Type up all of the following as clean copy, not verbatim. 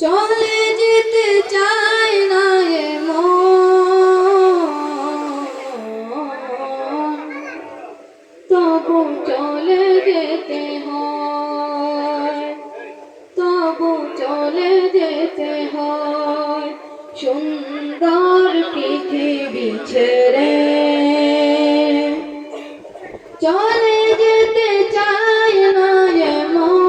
চলে যেতে চায় না এ মন, তবু চলে যেতে হয়, তবু চলে যেতে হয় সুন্দর পৃথিবী ছেড়ে। চলে যেতে চায় না এ মন,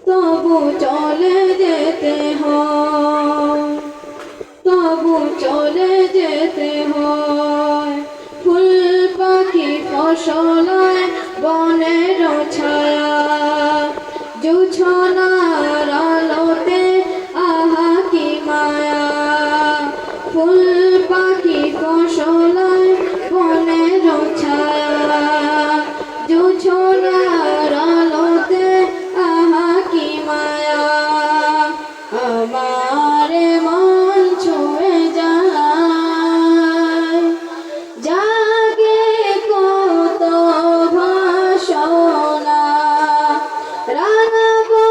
তবু চলে যেতে হয়, তবু চলে যেতে হয়। ফুল পাখি ফসলায় বনের ছায়া, জোছনার আলোতে আহা কি মায়া। ফুল পাখি ফসলায় বনের ছায়া, জোছনার আলোতে আহা কি মায়া। আমার মন ছুঁয়ে যায়, জাগে কত ভাষণা। রাঙাবো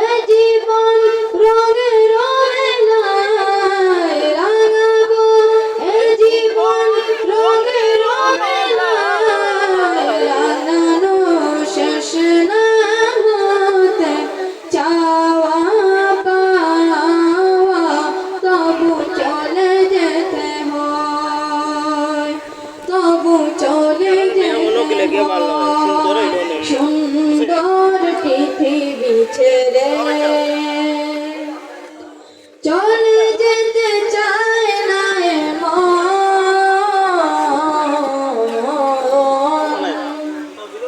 এ জীবন রঙে রঙিনায়, রাঙাবো এ জীবন রঙে রঙিনায়। রাঙানো শেষ না হতে চাওয়া পাওয়া, তবু চলে যেতে হয়, তবু চলে যেতে হয় সুন্দর পৃথিবী ছেড়ে। চলে যেতে চায় না এ মন,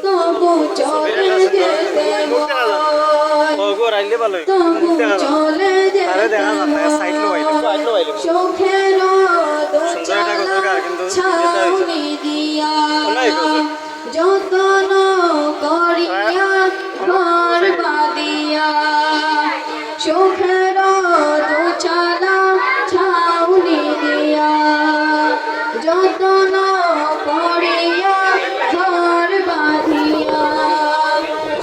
তবু চলে যেতে হয়, তবু চলে যেতে হয় সুখের দোচালা ছাউনি দিয়া। যতন করিয়া ঘর বাঁধিয়া, সুখের দোচালা ছাউনি দিয়া। যতন করিয়া ঘর বাঁধিয়া,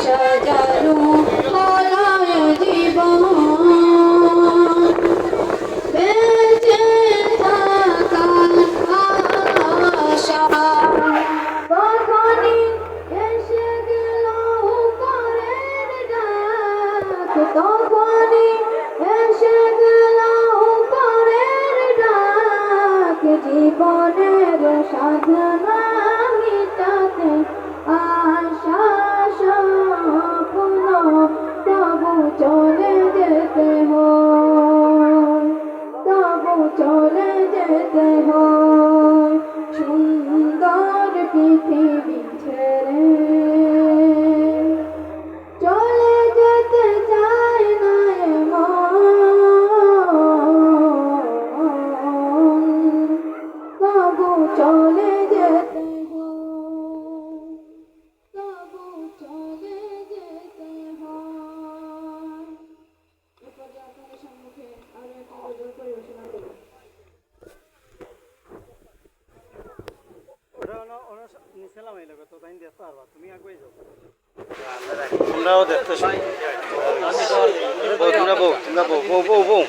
সাজানো হলয় জীবন। বেঁচে থাকার আশা কখনই এসে গেল পরের ডাক, তখনই এসে গেল পরের ডাক। জীবনের সাধনা মিটাতে আশা স্বপ্ন, তবু চলে যেতে হয়, তবু চলে যেতে হয় সুন্দর পৃথিবী ছেড়ে। চলে যেতে চায় না এ মন, তবু চলে যেতে হয়, তবু চলে যেতে হয়। এরপর যে আপনাদের সম্মুখে আরো একটি গজল পরিবেশনা করব। তোমরাও দেখতেছো, তোমরা বউ, তোমরা বউ বউ বউ বউ